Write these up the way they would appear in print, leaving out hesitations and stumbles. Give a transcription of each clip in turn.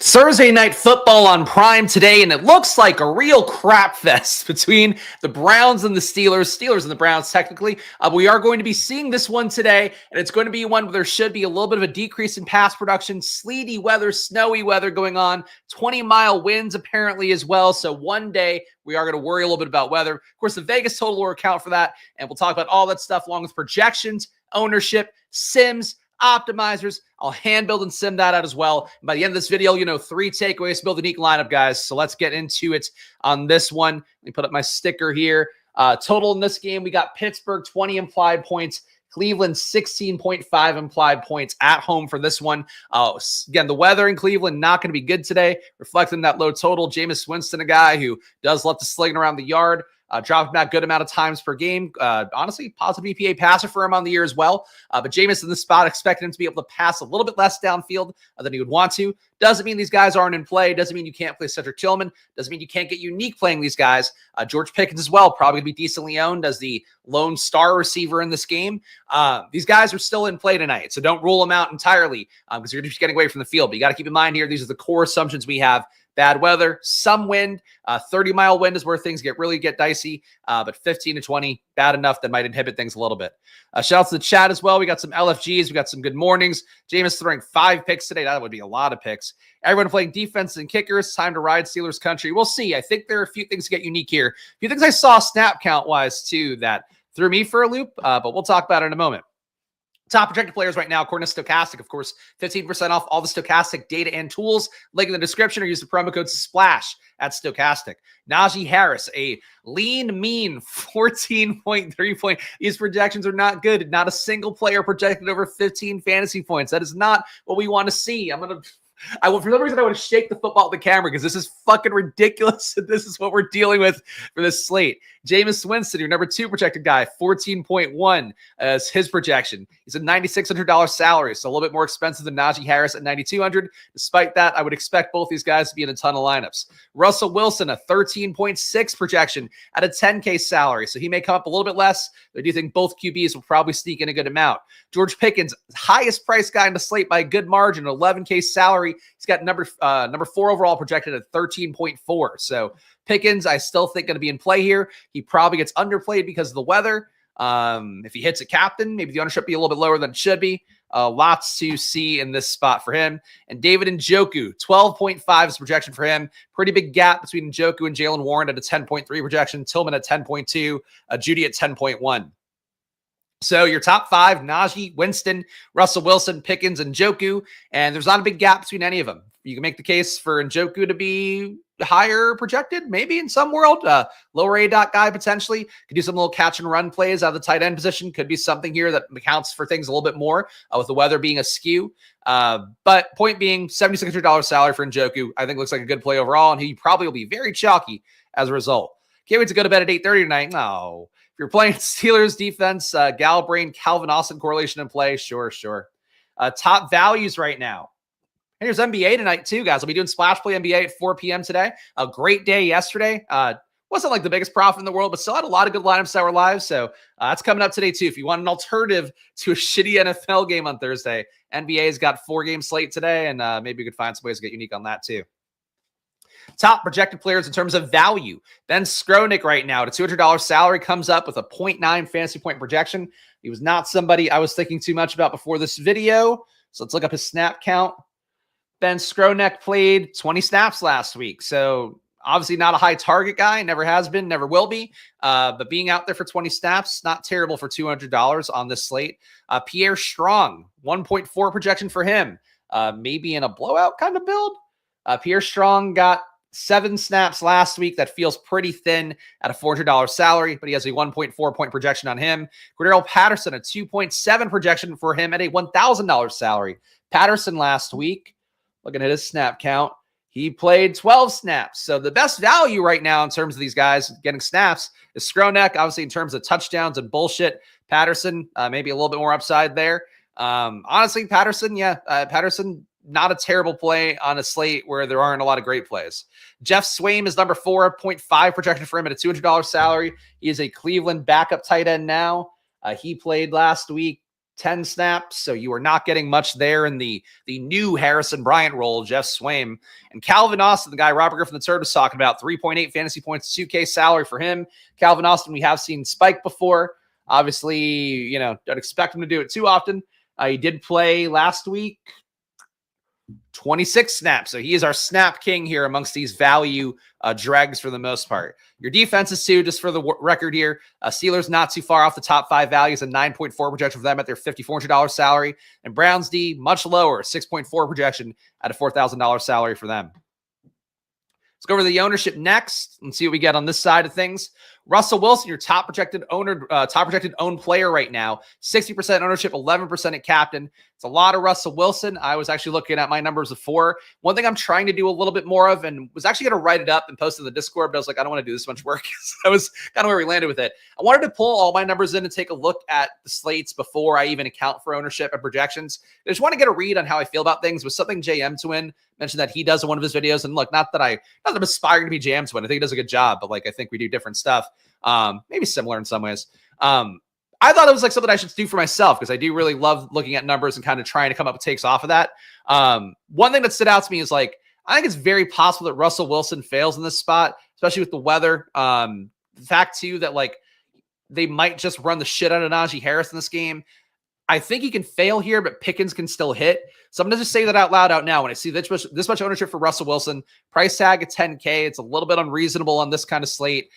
Thursday night football on Prime today, and it looks like a real crap fest between the Browns and the Steelers. Steelers and the Browns, technically. We are going to be seeing this one today, and it's going to be one where there should be a little bit of a decrease in pass production, sleety weather, snowy weather going on, 20-mile winds apparently as well. So one day we are going to worry a little bit about weather. Of course, the Vegas total will account for that, and we'll talk about all that stuff along with projections, ownership, sims, optimizers. I'll hand build and sim that out as well. And by the end of this video, 3 takeaways to build a unique lineup, guys. So let's get into it on this one. Let me put up my sticker here. Total in this game, we got Pittsburgh 20 implied points, Cleveland 16.5 implied points at home for this one. Again, the weather in Cleveland not going to be good today, reflecting that low total. Jameis Winston, a guy who does love to sling around the yard. Dropping back good amount of times per game. Honestly, positive EPA passer for him on the year as well. But Jameis in this spot, expected him to be able to pass a little bit less downfield than he would want to. Doesn't mean these guys aren't in play. Doesn't mean you can't play Cedric Tillman. Doesn't mean you can't get unique playing these guys. George Pickens as well, probably going to be decently owned as the lone star receiver in this game. These guys are still in play tonight, so don't rule them out entirely because you're just getting away from the field. But you got to keep in mind here, these are the core assumptions we have. Bad weather, some wind, 30-mile wind is where things really get dicey, but 15 to 20, bad enough that might inhibit things a little bit. Shout out to the chat as well. We got some LFGs. We got some good mornings. Jameis throwing 5 picks today. That would be a lot of picks. Everyone playing defense and kickers. Time to ride Steelers country. We'll see. I think there are a few things to get unique here. A few things I saw snap count-wise, too, that threw me for a loop, but we'll talk about it in a moment. Top projected players right now, according to Stochastic, of course, 15% off all the Stochastic data and tools. Link in the description, or use the promo code SPLASH at Stochastic. Najee Harris, a lean, mean 14.3 point. These projections are not good. Not a single player projected over 15 fantasy points. That is not what we want to see. For some reason, I want to shake the football at the camera because this is fucking ridiculous. This is what we're dealing with for this slate. Jameis Winston, your number 2 projected guy, 14.1 as his projection. He's a $9,600 salary, so a little bit more expensive than Najee Harris at $9,200. Despite that, I would expect both these guys to be in a ton of lineups. Russell Wilson, a 13.6 projection at a $10K salary, so he may come up a little bit less. But I do think both QBs will probably sneak in a good amount. George Pickens, highest price guy in the slate by a good margin, 11K salary. He's got number 4 overall projected at 13.4. So Pickens, I still think going to be in play here. He probably gets underplayed because of the weather. If he hits a captain, maybe the ownership be a little bit lower than it should be. Lots to see in this spot for him. And David Njoku, 12.5 is projection for him. Pretty big gap between Njoku and Jalen Warren at a 10.3 projection. Tillman at 10.2. Judy at 10.1. So your top 5, Najee, Winston, Russell Wilson, Pickens, and Njoku. And there's not a big gap between any of them. You can make the case for Njoku to be higher projected, maybe in some world. Lower A-dot guy potentially. Could do some little catch and run plays out of the tight end position. Could be something here that accounts for things a little bit more with the weather being askew. But point being, $7,600 salary for Njoku, I think looks like a good play overall, and he probably will be very chalky as a result. Can't wait to go to bed at 8:30 tonight. No. If you're playing Steelers defense, Galbrain, Calvin Austin correlation in play, sure. Top values right now. And here's NBA tonight too, guys. I'll be doing Splash Play NBA at 4 p.m. today. A great day yesterday. Wasn't like the biggest profit in the world, but still had a lot of good lineups that were live. So that's coming up today too. If you want an alternative to a shitty NFL game on Thursday, NBA's got 4-game slate today, and maybe you could find some ways to get unique on that too. Top projected players in terms of value. Ben Skronik right now at a $200 salary comes up with a 0.9 fantasy point projection. He was not somebody I was thinking too much about before this video. So let's look up his snap count. Ben Skronik played 20 snaps last week. So obviously not a high target guy. Never has been, never will be. But being out there for 20 snaps, not terrible for $200 on this slate. Pierre Strong, 1.4 projection for him. Maybe in a blowout kind of build. Pierre Strong got 7 snaps last week. That feels pretty thin at a $400 salary, but he has a 1.4 point projection on him. Cordero Patterson, a 2.7 projection for him at a $1,000 salary. Patterson last week, looking at his snap count, he played 12 snaps. So the best value right now in terms of these guys getting snaps is Skronik. Obviously, in terms of touchdowns and bullshit, Patterson, maybe a little bit more upside there. Honestly, Patterson, Patterson, not a terrible play on a slate where there aren't a lot of great plays. Jeff Swaim is number 4.5 projection for him at a $200 salary. He is a Cleveland backup tight end now. He played last week 10 snaps. So you are not getting much there in the new Harrison Bryant role, Jeff Swaim. And Calvin Austin, the guy Robert Griffin III was talking about, 3.8 fantasy points, 2K salary for him. Calvin Austin, we have seen spike before. Obviously, you know, don't expect him to do it too often. He did play last week, 26 snaps. So he is our snap king here amongst these value dregs for the most part. Your defense is too, just for the record here. Steelers not too far off the top 5 values, a 9.4 projection for them at their $5,400 salary. And Browns D, much lower, 6.4 projection at a $4,000 salary for them. Let's go over the ownership next and see what we get on this side of things. Russell Wilson, your top projected owned player right now. 60% ownership, 11% at captain. It's a lot of Russell Wilson. I was actually looking at my numbers before. One thing I'm trying to do a little bit more of, and was actually going to write it up and post it in the Discord, but I was like, I don't want to do this much work. So that was kind of where we landed with it. I wanted to pull all my numbers in and take a look at the slates before I even account for ownership and projections. I just want to get a read on how I feel about things. With something JM Twin mentioned that he does in one of his videos. And look, not that I'm aspiring to be JM Twin. I think he does a good job, but like, I think we do different stuff. Maybe similar in some ways. I thought it was like something I should do for myself because I do really love looking at numbers and kind of trying to come up with takes off of that. One thing that stood out to me is like, I think it's very possible that Russell Wilson fails in this spot, especially with the weather. The fact too, that like they might just run the shit out of Najee Harris in this game. I think he can fail here, but Pickens can still hit. So I'm going to just say that out loud out now. When I see this much ownership for Russell Wilson, price tag at 10K, it's a little bit unreasonable on this kind of slate.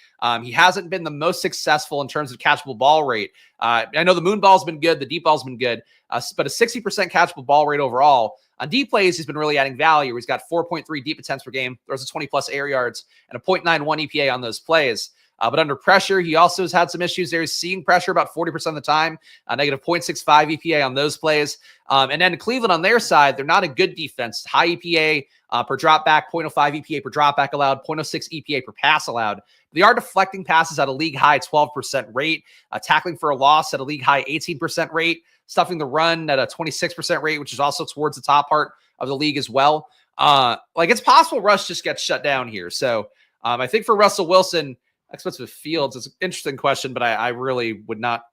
He hasn't been the most successful in terms of catchable ball rate. I know the moon ball's been good. The deep ball's been good, but a 60% catchable ball rate overall. On deep plays, he's been really adding value. He's got 4.3 deep attempts per game. There's a 20-plus air yards and a 0.91 EPA on those plays. But under pressure, he also has had some issues there. He's seeing pressure about 40% of the time, negative 0.65 EPA on those plays. And then Cleveland on their side, they're not a good defense. High EPA per drop back, 0.05 EPA per drop back allowed, 0.06 EPA per pass allowed. They are deflecting passes at a league high 12% rate, tackling for a loss at a league high 18% rate, stuffing the run at a 26% rate, which is also towards the top part of the league as well. Like it's possible Russ just gets shut down here. So I think for Russell Wilson, expensive Fields, it's an interesting question, but I really would not.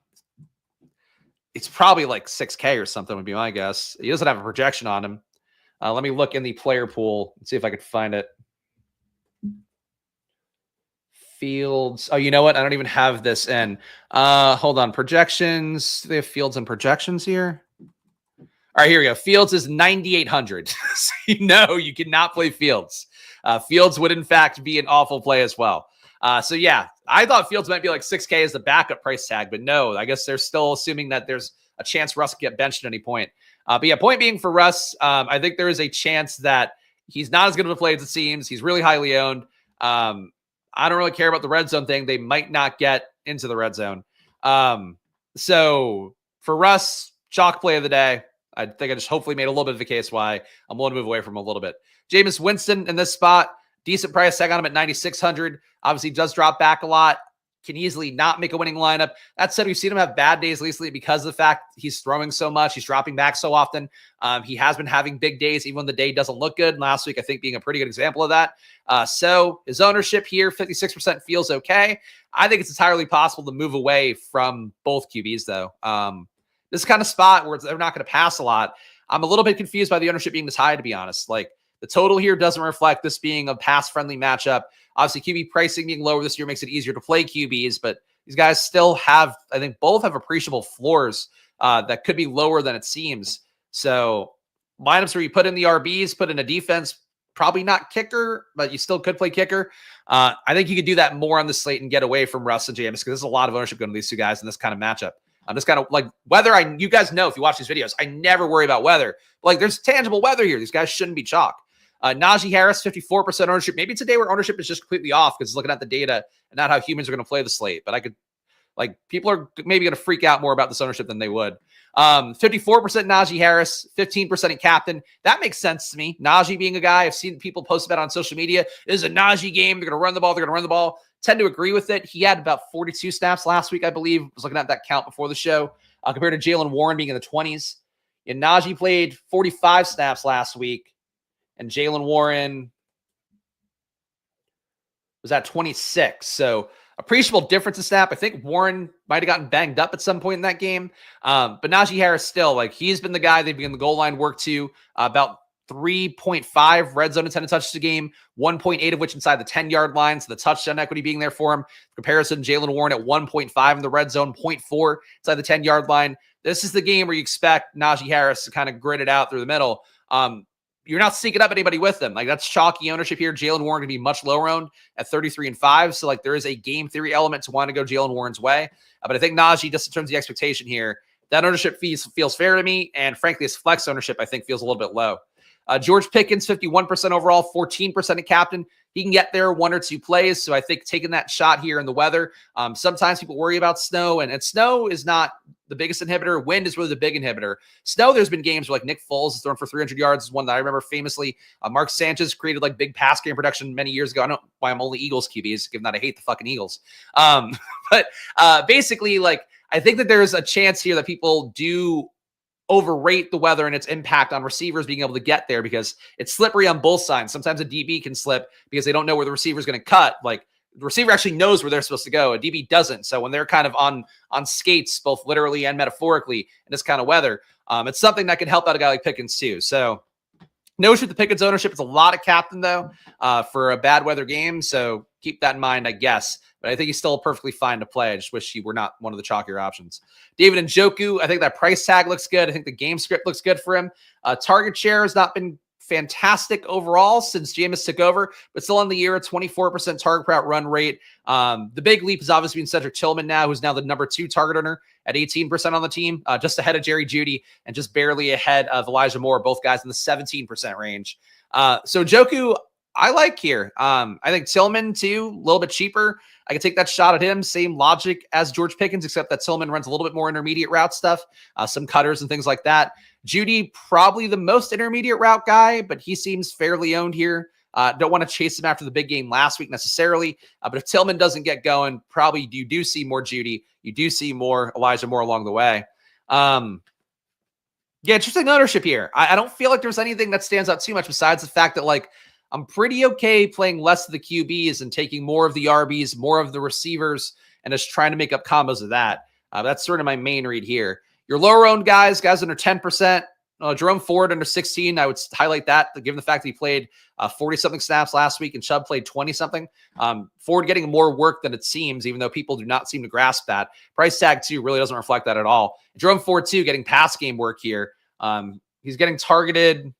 It's probably like 6K or something would be my guess. He doesn't have a projection on him. Let me look in the player pool and see if I could find it. Fields. Oh, you know what? I don't even have this in. Hold on. Projections. Do they have Fields and projections here? All right, here we go. Fields is 9,800. So you know you cannot play Fields. Fields would, in fact, be an awful play as well. So yeah, I thought Fields might be like 6K as the backup price tag, but no, I guess they're still assuming that there's a chance Russ could get benched at any point. But yeah, point being for Russ, I think there is a chance that he's not as good of a play as it seems. He's really highly owned. I don't really care about the red zone thing. They might not get into the red zone. So for Russ, chalk play of the day. I think I just hopefully made a little bit of a case why I'm willing to move away from him a little bit. Jameis Winston in this spot. Decent price tag on him at 9,600. Obviously, does drop back a lot. Can easily not make a winning lineup. That said, we've seen him have bad days recently because of the fact he's throwing so much. He's dropping back so often. He has been having big days, even when the day doesn't look good. Last week, I think, being a pretty good example of that. So his ownership here, 56% feels okay. I think it's entirely possible to move away from both QBs, though. This kind of spot where they're not going to pass a lot. I'm a little bit confused by the ownership being this high, to be honest. Like, the total here doesn't reflect this being a pass-friendly matchup. Obviously, QB pricing being lower this year makes it easier to play QBs, but these guys still have, I think, both have appreciable floors that could be lower than it seems. So lineups where you put in the RBs, put in a defense, probably not kicker, but you still could play kicker. I think you could do that more on the slate and get away from Russ and Jameis because there's a lot of ownership going to these two guys in this kind of matchup. I'm just kind of like weather. You guys know if you watch these videos, I never worry about weather. But like there's tangible weather here. These guys shouldn't be chalk. Najee Harris, 54% ownership. Maybe it's a day where ownership is just completely off because it's looking at the data and not how humans are going to play the slate. But I could, like, people are maybe going to freak out more about this ownership than they would. 54% Najee Harris, 15% in captain. That makes sense to me. Najee being a guy, I've seen people post about on social media. This is a Najee game. They're going to run the ball. They're going to run the ball. Tend to agree with it. He had about 42 snaps last week, I believe. I was looking at that count before the show compared to Jalen Warren being in the 20s. And Najee played 45 snaps last week. And Jalen Warren was at 26. So appreciable difference in snap. I think Warren might have gotten banged up at some point in that game. But Najee Harris still, like, he's been the guy they've been the goal line work to, about 3.5 red zone intended touches a game, 1.8 of which inside the 10-yard line. So the touchdown equity being there for him. Comparison, Jaylen Warren at 1.5 in the red zone, 0.4 inside the 10-yard line. This is the game where you expect Najee Harris to kind of grit it out through the middle. You're not sneaking up anybody with them. Like, that's chalky ownership here. Jaylen Warren going to be much lower owned at 33-5. So, like, there is a game theory element to want to go Jaylen Warren's way. But I think Najee, just in terms of the expectation here, that ownership feels fair to me. And frankly, his flex ownership, I think, feels a little bit low. George Pickens, 51% overall, 14% at captain. He can get there one or two plays. So I think taking that shot here in the weather, sometimes people worry about snow, and snow is not the biggest inhibitor. Wind is really the big inhibitor. Snow, there's been games where like Nick Foles is thrown for 300 yards. Is one that I remember famously. Mark Sanchez created like big pass game production many years ago. I don't know why I'm only Eagles QBs, given that I hate the fucking Eagles. But basically, like, I think that there's a chance here that people do overrate the weather and its impact on receivers being able to get there, because it's slippery on both sides. Sometimes a DB can slip because they don't know where the receiver is going to cut. Like, the receiver actually knows where they're supposed to go. A DB doesn't. So when they're kind of on skates, both literally and metaphorically, in this kind of weather, it's something that can help out a guy like Pickens too. So no issue with the Pickens ownership. It's a lot of captain though, for a bad weather game. So keep that in mind, I guess. But I think he's still perfectly fine to play. I just wish he were not one of the chalkier options. David Njoku, I think that price tag looks good. I think the game script looks good for him. Target share has not been fantastic overall since Jameis took over, but still on the year, a 24% target per out run rate. The big leap has obviously been Cedric Tillman now, who's now the number 2 target earner at 18% on the team, just ahead of Jerry Jeudy and just barely ahead of Elijah Moore, both guys in the 17% range. So Njoku, I like here. I think Tillman too, a little bit cheaper. I can take that shot at him. Same logic as George Pickens, except that Tillman runs a little bit more intermediate route stuff, some cutters and things like that. Jeudy, probably the most intermediate route guy, but he seems fairly owned here. Don't want to chase him after the big game last week necessarily. But if Tillman doesn't get going, probably you do see more Jeudy. You do see more Elijah Moore along the way. Yeah, interesting ownership here. I don't feel like there's anything that stands out too much besides the fact that, like, I'm pretty okay playing less of the QBs and taking more of the RBs, more of the receivers, and just trying to make up combos of that. That's sort of my main read here. Your lower-owned guys under 10%. Jerome Ford under 16. I would highlight that, given the fact that he played 40-something snaps last week and Chubb played 20-something. Ford getting more work than it seems, even though people do not seem to grasp that. Price tag, too, really doesn't reflect that at all. Jerome Ford, too, getting pass game work here. He's getting targeted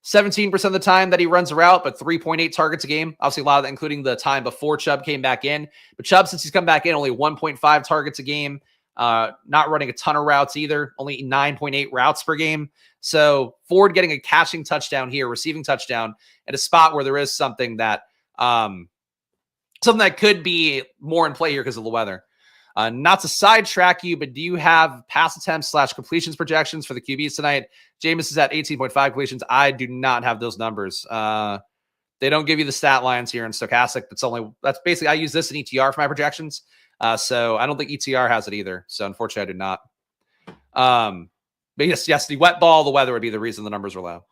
17% of the time that he runs a route, but 3.8 targets a game. Obviously, a lot of that including the time before Chubb came back in. But Chubb, since he's come back in, only 1.5 targets a game. Not running a ton of routes either, only 9.8 routes per game. So Ford getting a catching touchdown here, receiving touchdown at a spot where there is something that could be more in play here because of the weather. Not to sidetrack you, but do you have pass attempts / completions projections for the QBs tonight? Jameis is at 18.5 completions. I do not have those numbers. They don't give you the stat lines here in Stochastic. That's basically, I use this in ETR for my projections. So I don't think ETR has it either. So unfortunately, I do not. But yes, the wet ball, the weather would be the reason the numbers are low.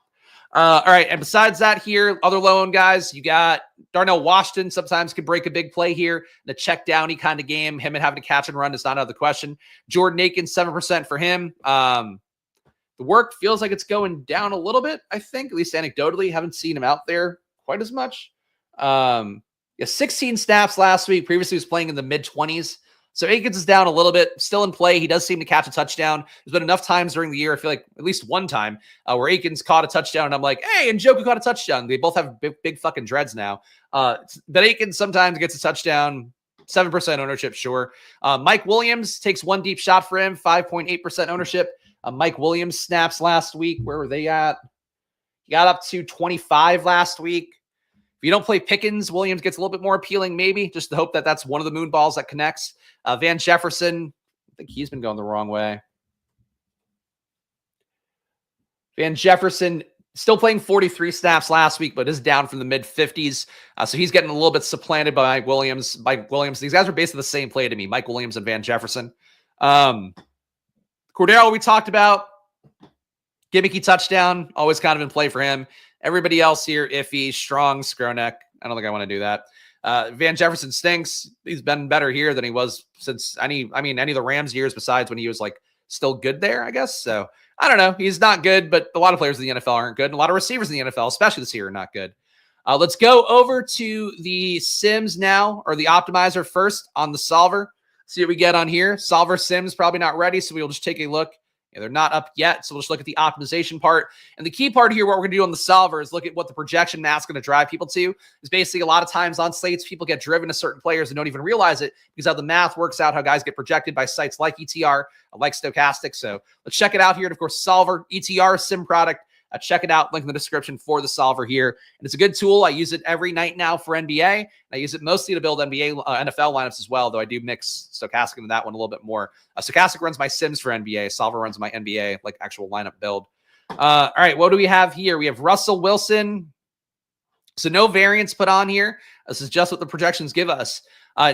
All right. And besides that here, other low-owned guys, you got Darnell Washington sometimes can break a big play here. The check downy kind of game, him and having to catch and run is not out of the question. Jordan Akins, 7% for him. The work feels like it's going down a little bit, I think, at least anecdotally. Haven't seen him out there quite as much. 16 snaps last week. Previously, he was playing in the mid-20s. So Akins is down a little bit, still in play. He does seem to catch a touchdown. There's been enough times during the year, I feel like at least one time, where Akins caught a touchdown, and I'm like, hey, and Njoku caught a touchdown. They both have big fucking dreads now. But Akins sometimes gets a touchdown, 7% ownership, sure. Mike Williams takes one deep shot for him, 5.8% ownership. Mike Williams snaps last week. Where were they at? He got up to 25 last week. If you don't play Pickens, Williams gets a little bit more appealing, maybe, just to hope that that's one of the moon balls that connects. Van Jefferson, I think he's been going the wrong way. Van Jefferson still playing 43 snaps last week, but is down from the mid-50s. So he's getting a little bit supplanted by Mike Williams. These guys are basically the same play to me, Mike Williams and Van Jefferson. Cordero, we talked about. Gimmicky touchdown, always kind of in play for him. Everybody else here, iffy. Strong, Skronek. I don't think I want to do that. Van Jefferson stinks. He's been better here than he was since any of the Rams years besides when he was like still good there, I guess. So I don't know. He's not good, but a lot of players in the NFL aren't good. And a lot of receivers in the NFL, especially this year, are not good. Let's go over to the Sims now, or the optimizer first on the solver. See what we get on here. Solver Sims probably not ready, so we'll just take a look. Yeah, they're not up yet, so we'll just look at the optimization part. And the key part here, what we're going to do on the solver is look at what the projection math is going to drive people to. Is basically a lot of times on slates, people get driven to certain players and don't even realize it because how the math works out, how guys get projected by sites like ETR, like Stochastic. So let's check it out here. And of course, solver, ETR, sim product. Check it out. Link in the description for the solver here. And it's a good tool. I use it every night now for NBA. I use it mostly to build NFL lineups as well, though I do mix Stochastic into that one a little bit more. Stochastic runs my Sims for NBA. Solver runs my NBA, like actual lineup build. All right, what do we have here? We have Russell Wilson. So no variance put on here. This is just what the projections give us.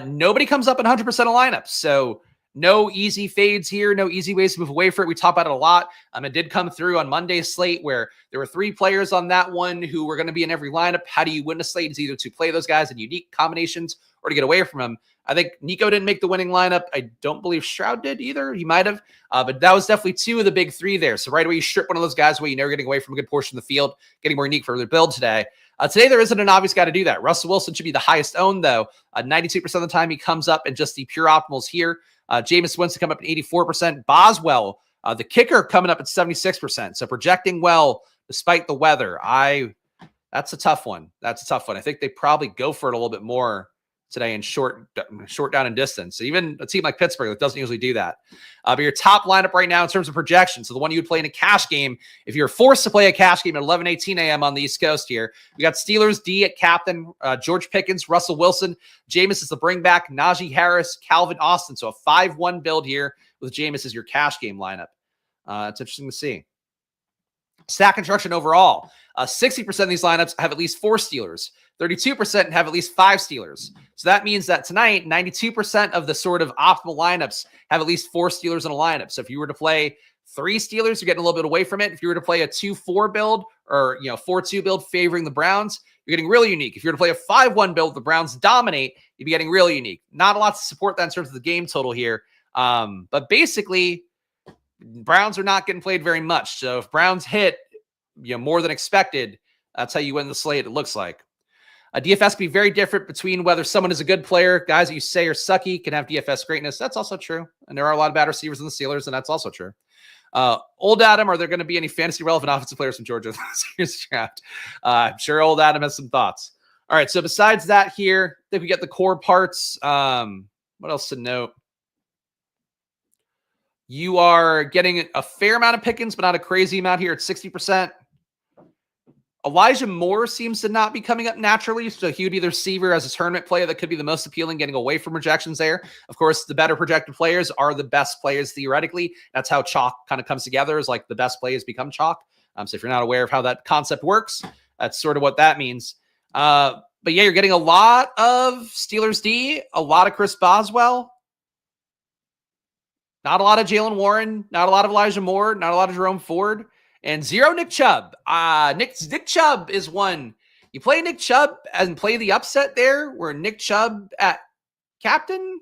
Nobody comes up in 100% of lineups. So no easy fades here, no easy ways to move away from it. We talk about it a lot. It did come through on Monday's slate where there were 3 players on that one who were going to be in every lineup. How do you win a slate? It's either to play those guys in unique combinations or to get away from them. I think Nico didn't make the winning lineup. I don't believe Stroud did either. He might have. But that was definitely 2 of the big 3 there. So right away, you strip one of those guys away. You know you're getting away from a good portion of the field, getting more unique for their build today. Today, there isn't an obvious guy to do that. Russell Wilson should be the highest owned, though. 92% of the time, he comes up in just the pure optimals here. Jameis Winston coming up at 84%. Boswell, the kicker, coming up at 76%. So projecting well despite the weather. That's a tough one. That's a tough one. I think they probably go for it a little bit more today in short down and distance. So even a team like Pittsburgh that doesn't usually do that. But your top lineup right now in terms of projection, so the one you would play in a cash game, if you're forced to play a cash game at 11:18 a.m. on the East Coast here, we got Steelers D at captain, George Pickens, Russell Wilson, Jameis is the bring back, Najee Harris, Calvin Austin. So a 5-1 build here with Jameis as your cash game lineup. It's interesting to see. Stack construction overall. 60% of these lineups have at least 4 Steelers. 32% have at least 5 Steelers. So that means that tonight, 92% of the sort of optimal lineups have at least 4 Steelers in a lineup. So if you were to play 3 Steelers, you're getting a little bit away from it. If you were to play a 2-4 build or 4-2 build favoring the Browns, you're getting really unique. If you were to play a 5-1 build, the Browns dominate, you'd be getting really unique. Not a lot to support that in terms of the game total here. But basically, Browns are not getting played very much. So if Browns hit more than expected, that's how you win the slate, it looks like. DFS can be very different between whether someone is a good player. Guys that you say are sucky can have DFS greatness. That's also true. And there are a lot of bad receivers in the Steelers, and that's also true. Old Adam, are there going to be any fantasy relevant offensive players from Georgia this year's draft? I'm sure old Adam has some thoughts. All right, so besides that here, I think we get the core parts. What else to note? You are getting a fair amount of Pickens, but not a crazy amount here at 60%. Elijah Moore seems to not be coming up naturally, so he would be the receiver as a tournament player that could be the most appealing, getting away from rejections there. Of course, the better projected players are the best players theoretically. That's how chalk kind of comes together, is like the best players become chalk. So if you're not aware of how that concept works, that's sort of what that means. But yeah, you're getting a lot of Steelers D, a lot of Chris Boswell. Not a lot of Jalen Warren, not a lot of Elijah Moore, not a lot of Jerome Ford, and 0 Nick Chubb. Nick Chubb is one. You play Nick Chubb and play the upset there, where Nick Chubb at captain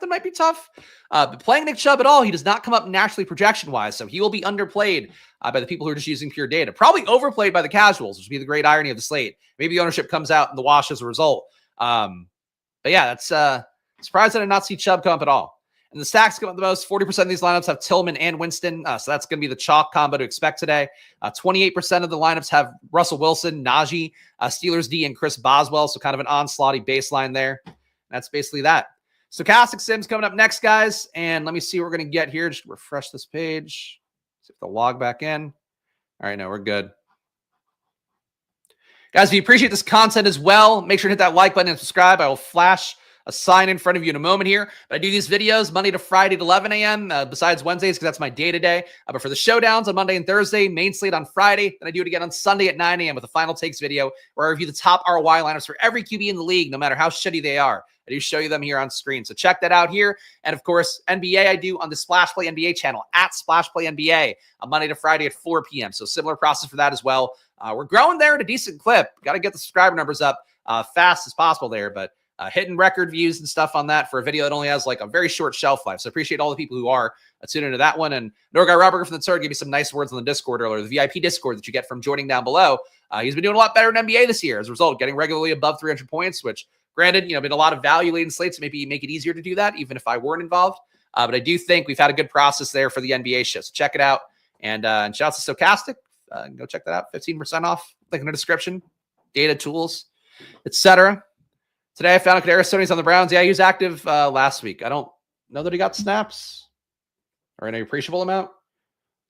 might be tough. But playing Nick Chubb at all, he does not come up naturally projection-wise, so he will be underplayed by the people who are just using pure data. Probably overplayed by the casuals, which would be the great irony of the slate. Maybe the ownership comes out in the wash as a result. But yeah, that's surprised that I did not see Chubb come up at all. And the stacks come up the most. 40% of these lineups have Tillman and Winston. So that's going to be the chalk combo to expect today. 28% of the lineups have Russell Wilson, Najee, Steelers D, and Chris Boswell. So kind of an onslaughty baseline there. And that's basically that. Stochastic Sims coming up next, guys. And let me see what we're going to get here. Just refresh this page. See if they'll log back in. All right, no, we're good. Guys, if you appreciate this content as well, make sure to hit that like button and subscribe. I will flash a sign in front of you in a moment here. But I do these videos Monday to Friday at 11 a.m. Besides Wednesdays, because that's my day-to-day. But for the showdowns on Monday and Thursday, main slate on Friday, then I do it again on Sunday at 9 a.m. with a final takes video where I review the top ROI lineups for every QB in the league, no matter how shitty they are. I do show you them here on screen. So check that out here. And of course, NBA I do on the Splash Play NBA channel at Splash Play NBA on Monday to Friday at 4 p.m. So similar process for that as well. We're growing there at a decent clip. Got to get the subscriber numbers up fast as possible there, but hitting record views and stuff on that for a video that only has like a very short shelf life. So appreciate all the people who are tuned into that one. And Norguy Robert from the Third gave me some nice words on the Discord earlier, the VIP Discord that you get from joining down below. He's been doing a lot better in NBA this year as a result, getting regularly above 300 points, which granted, been a lot of value late in slates. Maybe make it easier to do that, even if I weren't involved. But I do think we've had a good process there for the NBA show. So check it out. And shouts to Stochastic. Go check that out. 15% off. Link in the description. Data, tools, etc. Today, I found Kadarius Toney's on the Browns. Yeah, he was active last week. I don't know that he got snaps or an appreciable amount.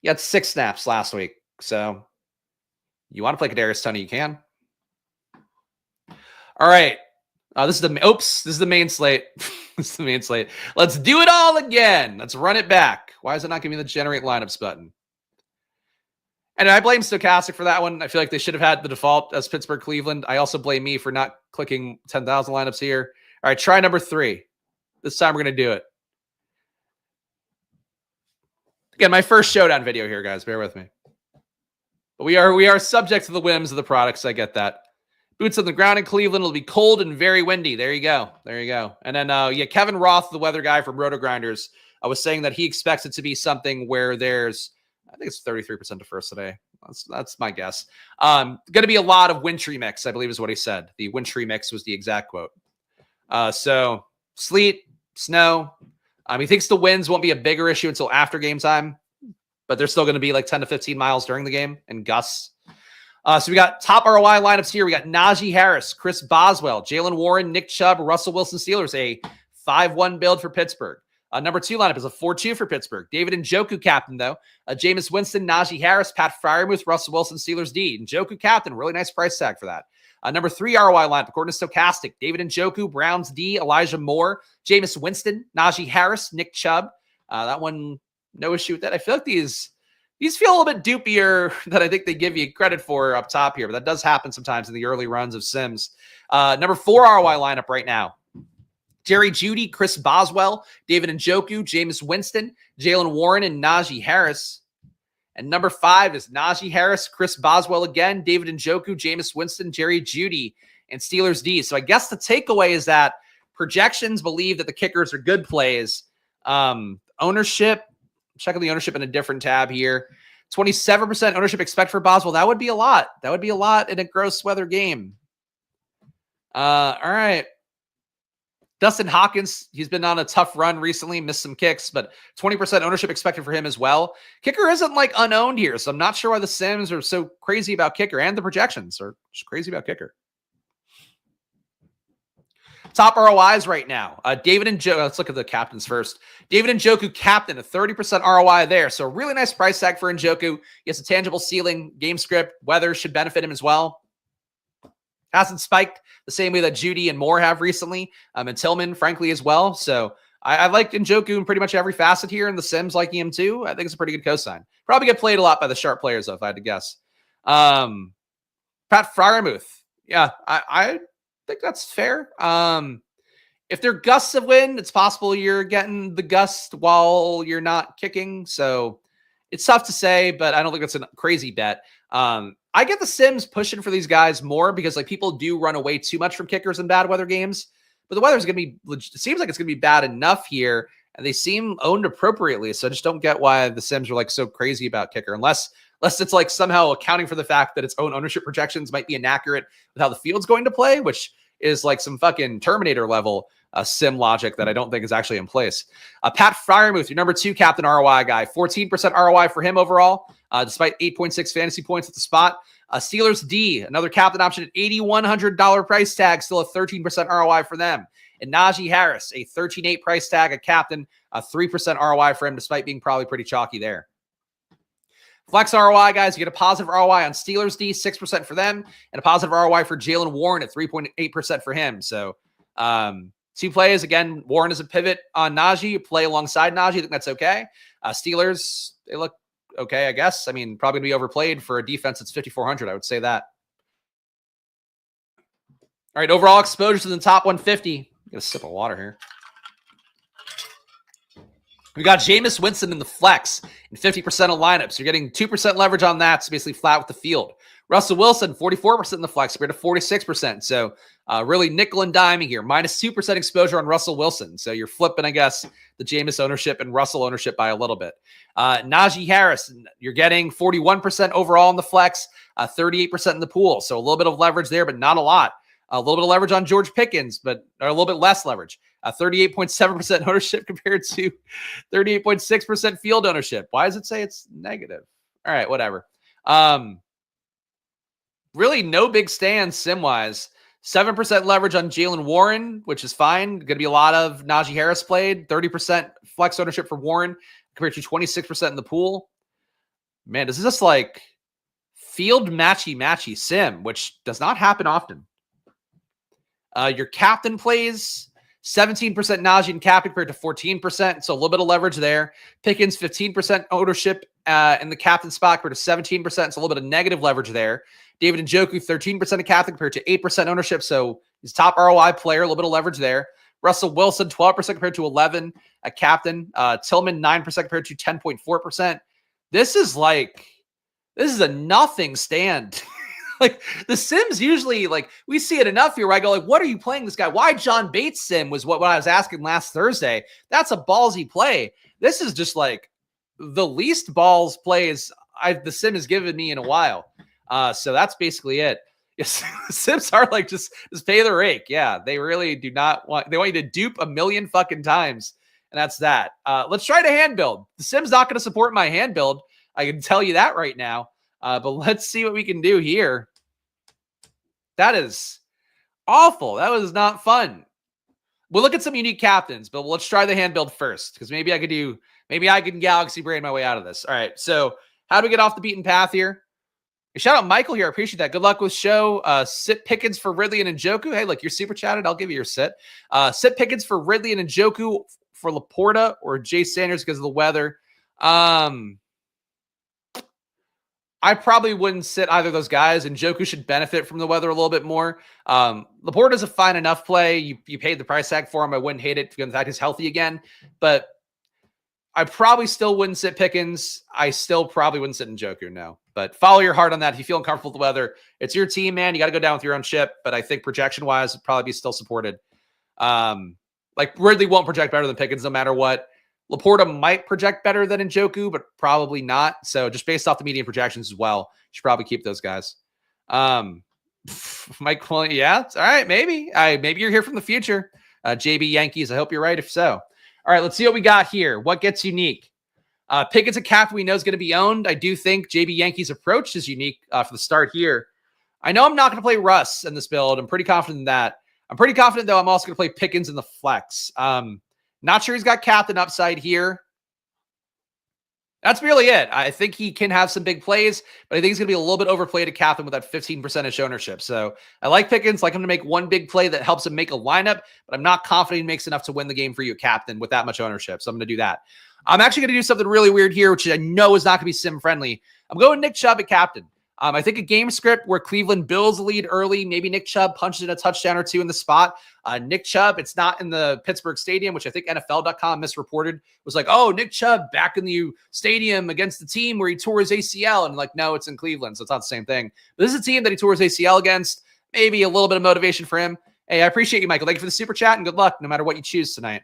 He had 6 snaps last week. So you want to play Kadarius Toney, you can. All right. This is the main slate. This is the main slate. Let's do it all again. Let's run it back. Why is it not giving me the generate lineups button? And I blame Stochastic for that one. I feel like they should have had the default as Pittsburgh, Cleveland. I also blame me for not clicking 10,000 lineups here. All right, try number 3. This time we're going to do it. Again, my first showdown video here, guys. Bear with me. But we are subject to the whims of the products. I get that. Boots on the ground in Cleveland. It'll be cold and very windy. There you go. There you go. And then, Kevin Roth, the weather guy from Roto Grinders, was saying that he expects it to be something where there's, I think it's 33% to first today. That's my guess. Going to be a lot of wintry mix, I believe is what he said. The wintry mix was the exact quote. So sleet, snow. He thinks the winds won't be a bigger issue until after game time, but they're still going to be like 10 to 15 miles during the game and gusts. So we got top ROI lineups here. We got Najee Harris, Chris Boswell, Jalen Warren, Nick Chubb, Russell Wilson Steelers, a 5-1 build for Pittsburgh. Number 2 lineup is a 4-2 for Pittsburgh. David Njoku captain, though. Jameis Winston, Najee Harris, Pat Freiermuth, Russell Wilson Steelers D. Njoku captain, really nice price tag for that. Number 3 ROI lineup, according to Stochastic, David Njoku, Browns D, Elijah Moore, Jameis Winston, Najee Harris, Nick Chubb. That one, no issue with that. I feel like these feel a little bit dupier than I think they give you credit for up top here, but that does happen sometimes in the early runs of Sims. Number 4 ROI lineup right now. Jerry Jeudy, Chris Boswell, David Njoku, Jameis Winston, Jalen Warren, and Najee Harris. And number 5 is Najee Harris, Chris Boswell again, David Njoku, Jameis Winston, Jerry Jeudy, and Steelers D. So I guess the takeaway is that projections believe that the kickers are good plays. Ownership, checking the ownership in a different tab here. 27% ownership expect for Boswell. That would be a lot. That would be a lot in a gross weather game. All right. Dustin Hopkins, he's been on a tough run recently, missed some kicks, but 20% ownership expected for him as well. Kicker isn't like unowned here, so I'm not sure why the Sims are so crazy about kicker, and the projections are just crazy about kicker. Top ROIs right now. David Njoku, let's look at the captains first. David Njoku captain, a 30% ROI there. So a really nice price tag for Njoku. He has a tangible ceiling, game script, weather should benefit him as well. Hasn't spiked the same way that Jeudy and Moore have recently, and Tillman, frankly, as well. So I like Njoku in pretty much every facet here, and the Sims like him too. I think it's a pretty good cosign. Probably get played a lot by the sharp players, though, if I had to guess. Pat Freiermuth. Yeah, I think that's fair. If they're gusts of wind, it's possible you're getting the gust while you're not kicking. So it's tough to say, but I don't think it's a crazy bet. I get the Sims pushing for these guys more because like people do run away too much from kickers in bad weather games, but the weather's going to be, it seems like it's going to be bad enough here, and they seem owned appropriately. So I just don't get why the Sims are like so crazy about kicker, unless it's like somehow accounting for the fact that its own ownership projections might be inaccurate with how the field's going to play, which is like some fucking Terminator level sim logic that I don't think is actually in place. Pat Freiermuth, your number 2 captain ROI guy, 14% ROI for him overall, despite 8.6 fantasy points at the spot. Steelers D, another captain option at $8,100 price tag, still a 13% ROI for them. And Najee Harris, a 13.8 price tag, a captain, a 3% ROI for him, despite being probably pretty chalky there. Flex ROI, guys, you get a positive ROI on Steelers D, 6% for them, and a positive ROI for Jalen Warren at 3.8% for him. So Two plays, again, Warren is a pivot on Najee. You play alongside Najee. I think that's okay. Steelers, they look okay, I guess. I mean, probably going to be overplayed for a defense that's 5,400. I would say that. All right, overall exposures in the top 150. Get a sip of water here. We got Jameis Winston in the flex in 50% of lineups. You're getting 2% leverage on that, so basically flat with the field. Russell Wilson, 44% in the flex, compared to 46%. So really nickel and diming here. Minus 2% exposure on Russell Wilson. So you're flipping, I guess, the Jameis ownership and Russell ownership by a little bit. Najee Harris, you're getting 41% overall in the flex, 38% in the pool. So a little bit of leverage there, but not a lot. A little bit of leverage on George Pickens, but a little bit less leverage. 38.7% ownership compared to 38.6% field ownership. Why does it say it's negative? All right, whatever. Really no big stands sim-wise. 7% leverage on Jaylen Warren, which is fine. Going to be a lot of Najee Harris played. 30% flex ownership for Warren compared to 26% in the pool. Man, this is just like field matchy sim, which does not happen often. Your captain plays 17% Najee and captain compared to 14%. So a little bit of leverage there. Pickens, 15% ownership in the captain spot compared to 17%. So a little bit of negative leverage there. David Njoku, 13% of captain compared to 8% ownership. So he's top ROI player, a little bit of leverage there. Russell Wilson, 12% compared to 11% at captain. Tillman, 9% compared to 10.4%. This is a nothing stand. Like the sims usually, like we see it enough here where I go like, what are you playing this guy? Why John Bates sim was what I was asking last Thursday. That's a ballsy play. This is just like the least balls plays the sim has given me in a while. So that's basically it. Yes, sims are like just pay the rake. Yeah, they really do not want. They want you to dupe a million fucking times, and that's that. Let's try to hand build. The sim's not going to support my hand build. I can tell you that right now. But let's see what we can do here. That is awful. That was not fun. We'll look at some unique captains, but let's try the hand build first because maybe I can Galaxy Brain my way out of this. All right. So how do we get off the beaten path here? Shout out Michael here. I appreciate that. Good luck with show. Sit Pickens for Ridley and Njoku. Hey, look, you're super chatted. I'll give you your sit. Sit Pickens for Ridley and Njoku for Laporta or Jay Sanders because of the weather. I probably wouldn't sit either of those guys, and Njoku should benefit from the weather a little bit more. Laporta is a fine enough play. You paid the price tag for him. I wouldn't hate it because the fact he's healthy again, but I probably still wouldn't sit Pickens. I still probably wouldn't sit Njoku, no. But follow your heart on that. If you feel uncomfortable with the weather, it's your team, man. You got to go down with your own ship, but I think projection-wise, it'd probably be still supported. Like Ridley won't project better than Pickens no matter what. Laporta might project better than Njoku, but probably not. So just based off the median projections as well, you should probably keep those guys. Mike, yeah, all right, maybe. Maybe you're here from the future. JB Yankees, I hope you're right if so. All right, let's see what we got here. What gets unique? Pickett's a captain we know is going to be owned. I do think JB Yankees' approach is unique for the start here. I know I'm not going to play Russ in this build. I'm pretty confident in that. I'm pretty confident, though, I'm also going to play Pickens in the flex. Not sure he's got captain upside here. That's really it. I think he can have some big plays, but I think he's going to be a little bit overplayed at captain with that 15% ownership. So I like Pickens, like him to make one big play that helps him make a lineup, but I'm not confident he makes enough to win the game for you at captain with that much ownership. So I'm going to do that. I'm actually going to do something really weird here, which I know is not going to be sim friendly. I'm going Nick Chubb at captain. I think a game script where Cleveland builds the lead early, maybe Nick Chubb punches in a touchdown or two in the spot. Nick Chubb, it's not in the Pittsburgh Stadium, which I think NFL.com misreported, was like, oh, Nick Chubb back in the stadium against the team where he tore his ACL. And like, no, it's in Cleveland, so it's not the same thing. But this is a team that he tore his ACL against. Maybe a little bit of motivation for him. Hey, I appreciate you, Michael. Thank you for the super chat, and good luck no matter what you choose tonight.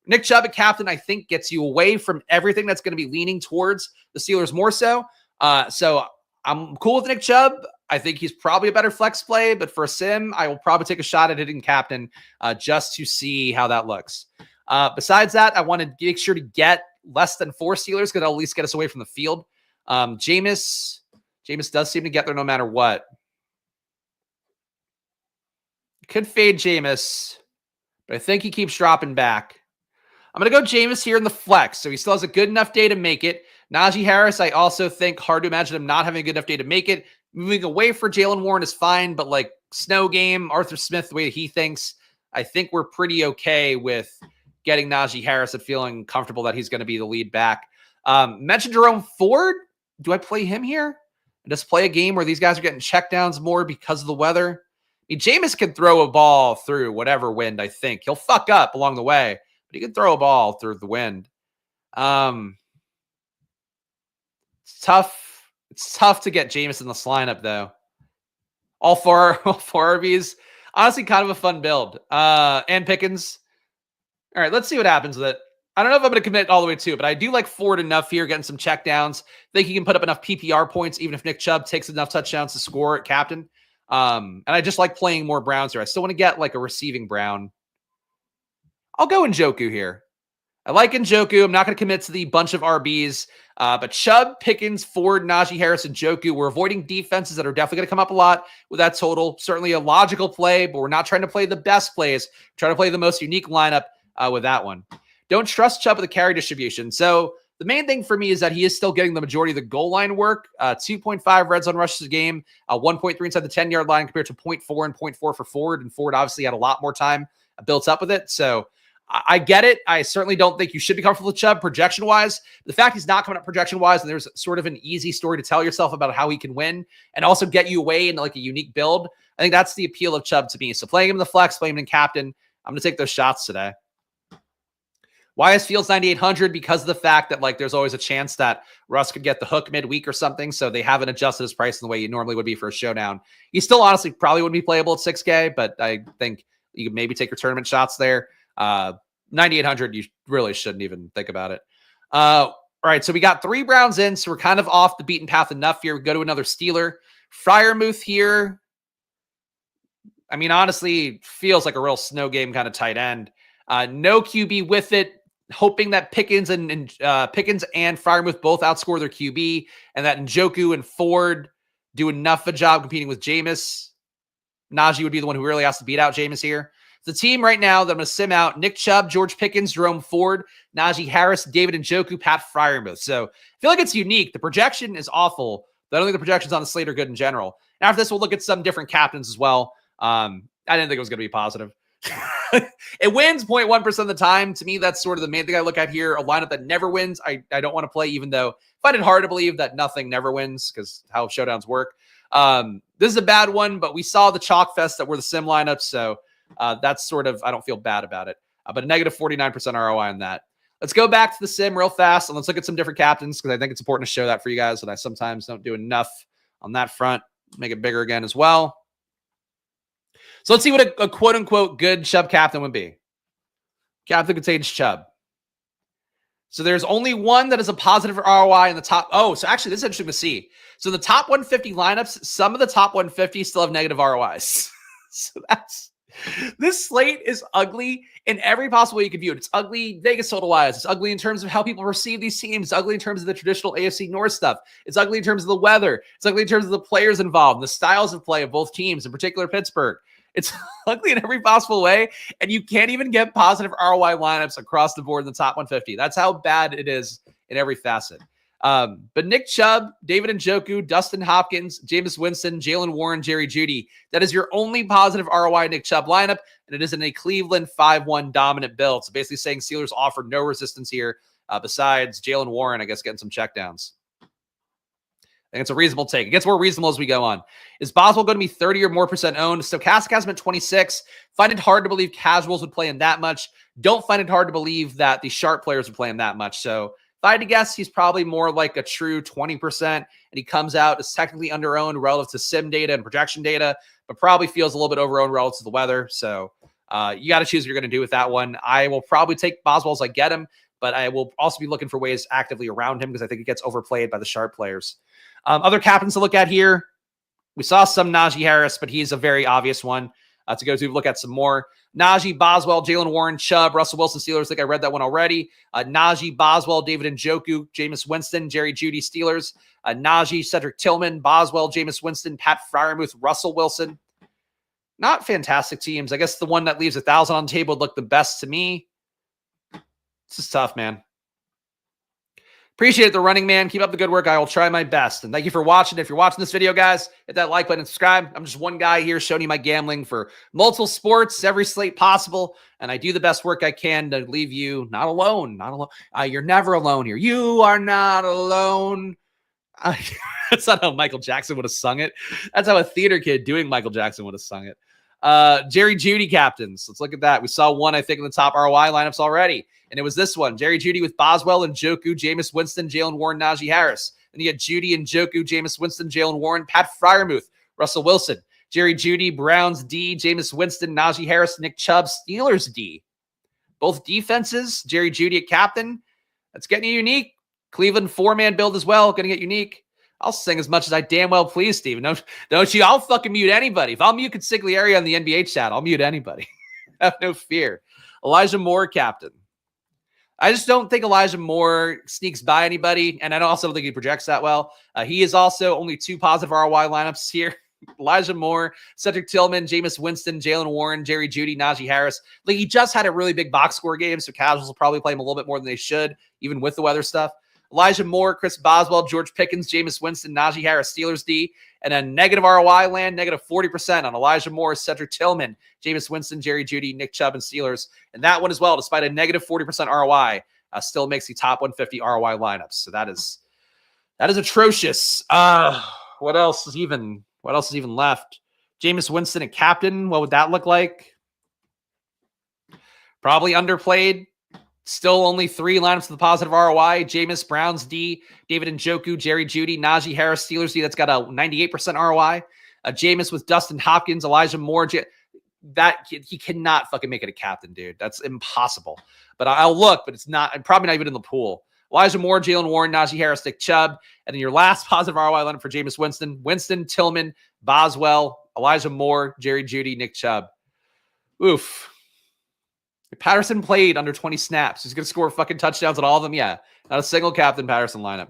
Nick Chubb at captain, I think, gets you away from everything that's going to be leaning towards the Steelers more so. So I'm cool with Nick Chubb. I think he's probably a better flex play, but for a sim, I will probably take a shot at hitting captain just to see how that looks. Besides that, I want to make sure to get less than 4 Steelers because it'll at least get us away from the field. Jameis does seem to get there no matter what. Could fade Jameis, but I think he keeps dropping back. I'm going to go Jameis here in the flex, so he still has a good enough day to make it. Najee Harris, I also think hard to imagine him not having a good enough day to make it. Moving away for Jaylen Warren is fine, but like snow game, Arthur Smith, the way he thinks, I think we're pretty okay with getting Najee Harris and feeling comfortable that he's going to be the lead back. Mentioned Jerome Ford. Do I play him here? And just play a game where these guys are getting checkdowns more because of the weather? I mean, Jameis can throw a ball through whatever wind, I think. He'll fuck up along the way, but he can throw a ball through the wind. It's tough. It's tough to get Jameis in this lineup, though. All four RBs. Honestly, kind of a fun build. And Pickens. All right, let's see what happens with it. I don't know if I'm going to commit all the way to it, but I do like Ford enough here, getting some checkdowns. Think he can put up enough PPR points, even if Nick Chubb takes enough touchdowns to score at captain. And I just like playing more Browns here. I still want to get like a receiving Brown. I'll go Njoku here. I like Njoku. I'm not going to commit to the bunch of RBs. But Chubb, Pickens, Ford, Najee Harris, and Njoku. We're avoiding defenses that are definitely going to come up a lot with that total. Certainly a logical play, but we're not trying to play the best plays. We're trying to play the most unique lineup with that one. Don't trust Chubb with the carry distribution. So the main thing for me is that he is still getting the majority of the goal line work. 2.5 red zone rushes a game, 1.3 inside the 10-yard line compared to 0.4 and 0.4 for Ford. And Ford obviously had a lot more time built up with it. So I get it. I certainly don't think you should be comfortable with Chubb projection-wise. The fact he's not coming up projection-wise, and there's sort of an easy story to tell yourself about how he can win and also get you away into like a unique build. I think that's the appeal of Chubb to me. So playing him in the flex, playing him in captain, I'm going to take those shots today. Why is Fields 9,800? Because of the fact that like there's always a chance that Russ could get the hook midweek or something. So they haven't adjusted his price in the way you normally would be for a showdown. He still honestly probably wouldn't be playable at 6K, but I think you could maybe take your tournament shots there. 9,800, you really shouldn't even think about it. All right, so we got 3 Browns in, so we're kind of off the beaten path enough here. We go to another Steeler. Freiermuth here. I mean, honestly, feels like a real snow game kind of tight end. No QB with it. Hoping that Pickens and Freiermuth both outscore their QB, and that Njoku and Ford do enough of a job competing with Jameis. Najee would be the one who really has to beat out Jameis here. The team right now that I'm going to sim out: Nick Chubb, George Pickens, Jerome Ford, Najee Harris, David Njoku, Pat Freiermuth. So I feel like it's unique. The projection is awful, but I don't think the projections on the slate are good in general. And after this, we'll look at some different captains as well. I didn't think it was going to be positive. It wins 0.1% of the time. To me, that's sort of the main thing I look at here. A lineup that never wins, I don't want to play, even though I find it hard to believe that nothing never wins because how showdowns work. This is a bad one, but we saw the chalk fest that were the sim lineups, so that's sort of, I don't feel bad about it. But a negative 49% ROI on that. Let's go back to the sim real fast, and let's look at some different captains because I think it's important to show that for you guys, and I sometimes don't do enough on that front. Make it bigger again as well. So let's see what a quote-unquote good Chubb captain would be. Captain contains Chubb. So there's only one that is a positive ROI in the top. Oh, so actually this is interesting to see. So the top 150 lineups, some of the top 150 still have negative ROIs. So this slate is ugly in every possible way you could view it. It's ugly Vegas total-wise. It's ugly in terms of how people perceive these teams. It's ugly in terms of the traditional AFC North stuff. It's ugly in terms of the weather. It's ugly in terms of the players involved, the styles of play of both teams, in particular Pittsburgh. It's ugly in every possible way, and you can't even get positive ROI lineups across the board in the top 150. That's how bad it is in every facet. But Nick Chubb, David Njoku, Dustin Hopkins, Jameis Winston, Jalen Warren, Jerry Jeudy. That is your only positive ROI Nick Chubb lineup, and it is in a Cleveland 5-1 dominant build. So basically saying Steelers offer no resistance here besides Jalen Warren, I guess, getting some checkdowns. I think it's a reasonable take. It gets more reasonable as we go on. Is Boswell going to be 30 or more % owned? Stochastic has been 26. Find it hard to believe casuals would play him that much. Don't find it hard to believe that the sharp players would play him that much. So if I had to guess, he's probably more like a true 20%, and he comes out as technically under-owned relative to sim data and projection data, but probably feels a little bit over-owned relative to the weather. So you got to choose what you're going to do with that one. I will probably take Boswell as I get him, but I will also be looking for ways actively around him because I think it gets overplayed by the sharp players. Other captains to look at here. We saw some Najee Harris, but he's a very obvious one to go to. Look at some more. Najee, Boswell, Jalen Warren, Chubb, Russell Wilson, Steelers. I think I read that one already. Najee, Boswell, David Njoku, Jameis Winston, Jerry Jeudy, Steelers. Najee, Cedric Tillman, Boswell, Jameis Winston, Pat Freiermuth, Russell Wilson. Not fantastic teams. I guess the one that leaves 1,000 on the table would look the best to me. This is tough, man. Appreciate the running man. Keep up the good work. I will try my best. And thank you for watching. If you're watching this video, guys, hit that like button and subscribe. I'm just one guy here showing you my gambling for multiple sports, every slate possible. And I do the best work I can to leave you not alone. Not alone. You're never alone here. You are not alone. That's not how Michael Jackson would have sung it. That's how a theater kid doing Michael Jackson would have sung it. Jerry Jeudy captains. Let's look at that. We saw one, I think, in the top ROI lineups already. And it was this one. Jerry Jeudy with Boswell and Njoku, Jameis Winston, Jalen Warren, Najee Harris. Then you get Jeudy and Njoku, Jameis Winston, Jalen Warren, Pat Freiermuth, Russell Wilson. Jerry Jeudy, Browns D, Jameis Winston, Najee Harris, Nick Chubb, Steelers D. Both defenses, Jerry Jeudy at captain. That's getting you unique. Cleveland four-man build as well, going to get unique. I'll sing as much as I damn well please, Steven. Don't you? I'll fucking mute anybody. If I'll mute Consigliere on the NBA chat, I'll mute anybody. Have no fear. Elijah Moore, captain. I just don't think Elijah Moore sneaks by anybody, and I also don't think he projects that well. He is also only 2 positive ROI lineups here. Elijah Moore, Cedric Tillman, Jameis Winston, Jalen Warren, Jerry Jeudy, Najee Harris. Like, he just had a really big box score game, so casuals will probably play him a little bit more than they should, even with the weather stuff. Elijah Moore, Chris Boswell, George Pickens, Jameis Winston, Najee Harris, Steelers D, and then negative ROI land, negative 40% on Elijah Moore, Cedric Tillman, Jameis Winston, Jerry Jeudy, Nick Chubb, and Steelers. And that one as well, despite a negative 40% ROI, still makes the top 150 ROI lineups. So that is atrocious. What else is even left? Jameis Winston and captain. What would that look like? Probably underplayed. Still only 3 lineups with a positive ROI. Jameis, Browns D, David Njoku, Jerry Jeudy, Najee Harris, Steelers D. That's got a 98% ROI. Jameis with Dustin Hopkins, Elijah Moore. He cannot fucking make it a captain, dude. That's impossible. But I'll look, but it's not. I'm probably not even in the pool. Elijah Moore, Jalen Warren, Najee Harris, Nick Chubb. And then your last positive ROI lineup for Jameis Winston, Tillman, Boswell, Elijah Moore, Jerry Jeudy, Nick Chubb. Oof. If Patterson played under 20 snaps, he's going to score fucking touchdowns on all of them. Yeah, not a single captain Patterson lineup.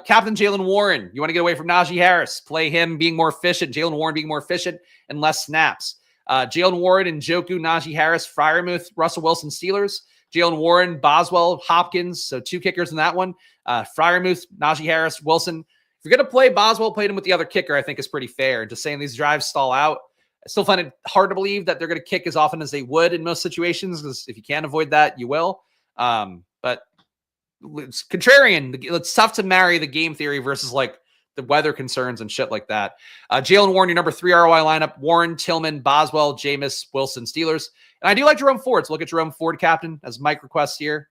Captain Jalen Warren. You want to get away from Najee Harris. Play him being more efficient. Jalen Warren being more efficient and less snaps. Jalen Warren and Njoku, Najee Harris, Freiermuth, Russell Wilson, Steelers. Jalen Warren, Boswell, Hopkins. So 2 kickers in that one. Freiermuth, Najee Harris, Wilson. If you're going to play Boswell, play him with the other kicker, I think is pretty fair. Just saying these drives stall out. I still find it hard to believe that they're going to kick as often as they would in most situations, because if you can't avoid that, you will. But it's contrarian. It's tough to marry the game theory versus like the weather concerns and shit like that. Jalen Warren, your number 3 ROI lineup. Warren, Tillman, Boswell, Jameis, Wilson, Steelers. And I do like Jerome Ford. So look at Jerome Ford, captain, as Mike requests here.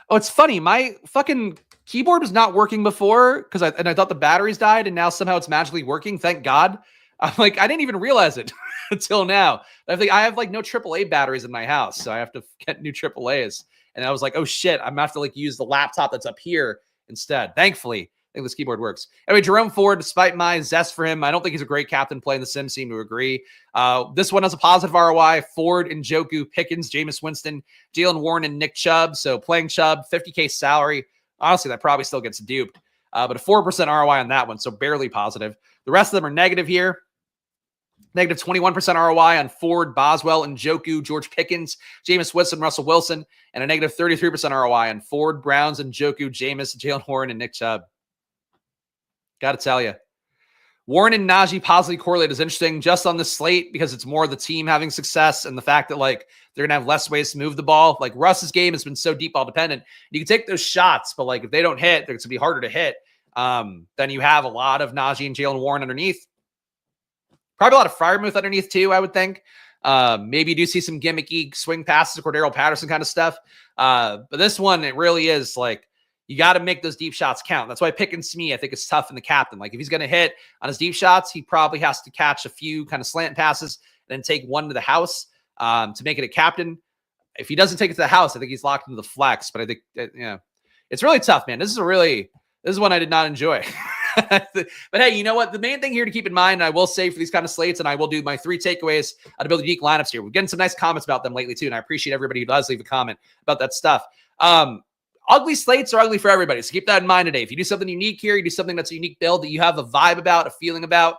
Oh, it's funny. My fucking keyboard was not working before because I thought the batteries died, and now somehow it's magically working. Thank God. I'm like, I didn't even realize it until now. I have like no AAA batteries in my house, so I have to get new AAAs. And I was like, oh shit, I'm gonna have to like use the laptop that's up here instead. Thankfully, I think this keyboard works. Anyway, Jerome Ford, despite my zest for him, I don't think he's a great captain playing the sim. Seem to agree. This one has a positive ROI. Ford, Njoku, Pickens, Jameis Winston, Jalen Warren, and Nick Chubb. So playing Chubb, $50K salary. Honestly, that probably still gets duped. But a 4% ROI on that one, so barely positive. The rest of them are negative here. Negative 21% ROI on Ford, Boswell, Njoku, George Pickens, Jameis Winston, Russell Wilson, and a negative 33% ROI on Ford, Browns, Njoku, Jameis, Jalen Warren, and Nick Chubb. Got to tell you. Warren and Najee positively correlate is interesting just on this slate because it's more the team having success and the fact that like they're going to have less ways to move the ball. Like Russ's game has been so deep ball dependent. You can take those shots, but like if they don't hit, it's going to be harder to hit. Then you have a lot of Najee and Jalen Warren underneath. Probably a lot of Freiermuth underneath too, I would think. Maybe you do see some gimmicky swing passes, Cordero Patterson kind of stuff. But this one, it really is like, you got to make those deep shots count. That's why Pickens to me, I think it's tough in the captain. Like if he's going to hit on his deep shots, he probably has to catch a few kind of slant passes and then take one to the house to make it a captain. If he doesn't take it to the house, I think he's locked into the flex. But I think, it's really tough, man. This is one I did not enjoy. But hey, you know what? The main thing here to keep in mind, and I will say for these kind of slates, and I will do my 3 takeaways to build unique lineups here. We're getting some nice comments about them lately too, and I appreciate everybody who does leave a comment about that stuff. Ugly slates are ugly for everybody, so keep that in mind today. If you do something unique here, you do something that's a unique build that you have a vibe about, a feeling about,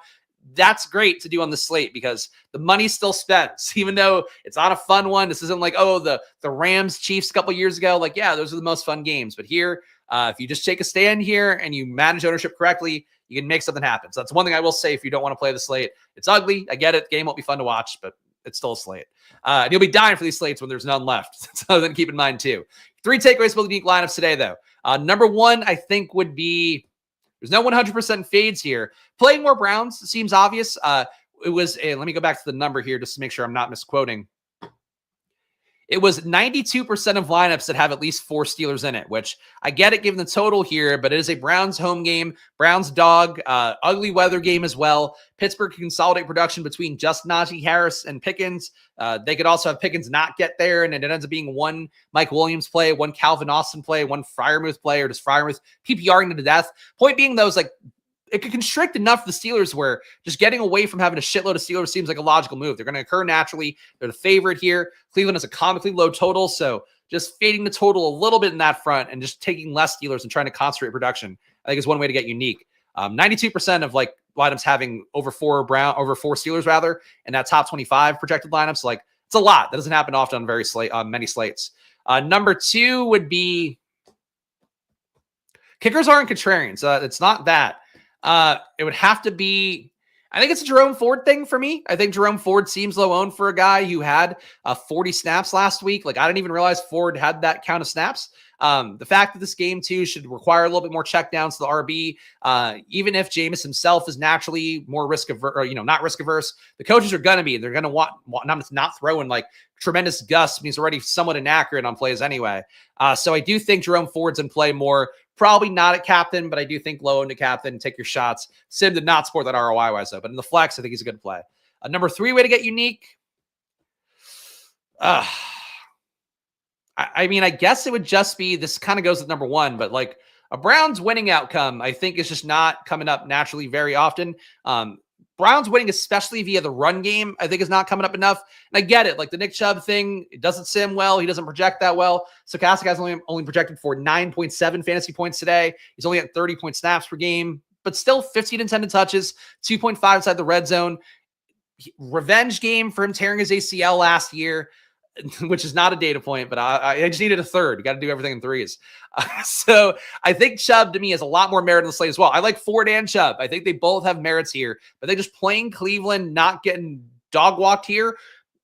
that's great to do on the slate because the money still spends, even though it's not a fun one. This isn't like, oh, the Rams Chiefs a couple years ago. Like, yeah, those are the most fun games. But here, if you just take a stand here and you manage ownership correctly, you can make something happen. So that's one thing I will say if you don't want to play the slate. It's ugly. I get it. The game won't be fun to watch, but it's still a slate. And you'll be dying for these slates when there's none left. So then keep in mind too. 3 takeaways for the unique lineups today, though. Number one, I think would be there's no 100% fades here. Playing more Browns seems obvious. It was let me go back to the number here just to make sure I'm not misquoting. It was 92% of lineups that have at least 4 Steelers in it, which I get it given the total here, but it is a Browns home game, Browns dog, ugly weather game as well. Pittsburgh can consolidate production between just Najee Harris and Pickens. They could also have Pickens not get there, and it ends up being one Mike Williams play, one Calvin Austin play, one Freiermuth play, or just Freiermuth PPRing to death. Point being, though, is like, it could constrict enough for the Steelers where just getting away from having a shitload of Steelers seems like a logical move. They're going to occur naturally. They're the favorite here. Cleveland has a comically low total, so just fading the total a little bit in that front and just taking less Steelers and trying to concentrate production, I think is one way to get unique. 92% of like lineups having over 4 Steelers rather, in that top 25 projected lineups. Like, it's a lot. That doesn't happen often on many slates. Number 2 would be kickers aren't contrarians. It's not that. It would have to be, I think it's a Jerome Ford thing for me. I think Jerome Ford seems low owned for a guy who had 40 snaps last week. Like, I didn't even realize Ford had that count of snaps. The fact that this game too should require a little bit more checkdowns to the RB, even if Jameis himself is naturally more risk averse, or, not risk averse, the coaches are going to be, they're going to want not throwing like tremendous gusts. He's already somewhat inaccurate on plays anyway. So I do think Jerome Ford's in play more. Probably not at captain, but I do think low into captain. Take your shots. Sim did not support that ROI wise though, but in the flex, I think he's a good play. Number 3 way to get unique. I mean, I guess it would just be, this kind of goes with number 1, but like a Browns winning outcome, I think is just not coming up naturally very often. Browns winning, especially via the run game, I think is not coming up enough. And I get it. Like the Nick Chubb thing, it doesn't sim well. He doesn't project that well. Stochastic has only projected for 9.7 fantasy points today. He's only at 30 point snaps per game, but still 15 intended touches, 2.5 inside the red zone. Revenge game for him tearing his ACL last year, which is not a data point, but I just needed a third. You got to do everything in threes. So I think Chubb to me has a lot more merit in the slate as well. I like Ford and Chubb. I think they both have merits here, but they just playing Cleveland, not getting dog walked here,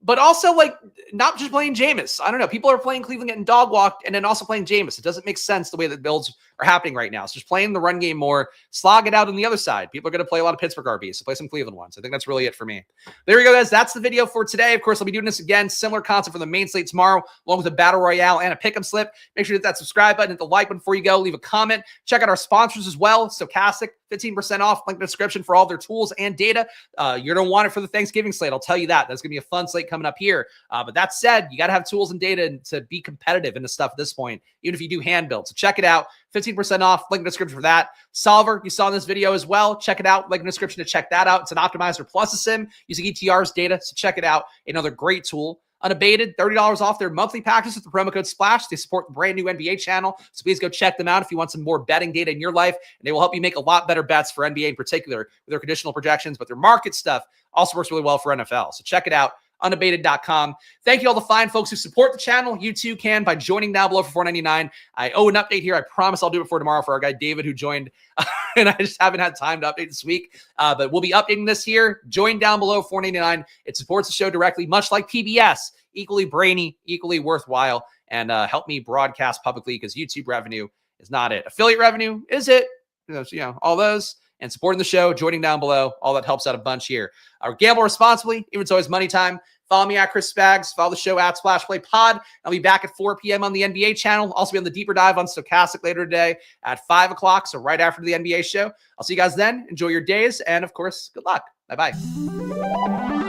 but also like not just playing Jameis. I don't know. People are playing Cleveland getting dog walked and then also playing Jameis. It doesn't make sense the way that builds are happening right now. So just playing the run game more, slog it out on the other side. People are going to play a lot of Pittsburgh RBs, so play some Cleveland ones. I think that's really it for me. There we go, guys. That's the video for today. Of course, I'll be doing this again, similar concept for the main slate tomorrow, along with a battle royale and a pick'em slip. Make sure to hit that subscribe button, hit the like button before you go, leave a comment. Check out our sponsors as well. Stochastic, 15% off, link in the description for all their tools and data. You're going to want it for the Thanksgiving slate. I'll tell you that. That's going to be a fun slate coming up here. But that said, you got to have tools and data to be competitive in this stuff at this point, even if you do hand build. So check it out. 15% off, link in the description for that. Solver, you saw in this video as well. Check it out. Link in the description to check that out. It's an optimizer plus a sim using ETR's data. So check it out. Another great tool. Unabated, $30 off their monthly packages with the promo code SPLASH. They support the brand new NBA channel. So please go check them out if you want some more betting data in your life. And they will help you make a lot better bets for NBA in particular with their conditional projections, but their market stuff also works really well for NFL. So check it out. Unabated.com. Thank you all the fine folks who support the channel. You too can by joining down below for $4.99. I owe an update here. I promise I'll do it for tomorrow for our guy David who joined, and I just haven't had time to update this week. But we'll be updating this here. Join down below $4.99. It supports the show directly, much like PBS. Equally brainy, equally worthwhile, and help me broadcast publicly because YouTube revenue is not it. Affiliate revenue is it. All those. And supporting the show, joining down below, all that helps out a bunch here. Gamble responsibly, even so it's money time. Follow me at Chris Spags. Follow the show at Splash Play Pod. I'll be back at 4 p.m. on the NBA channel. Also be on the deeper dive on Stochastic later today at 5 o'clock, so right after the NBA show. I'll see you guys then. Enjoy your days, and of course, good luck. Bye-bye.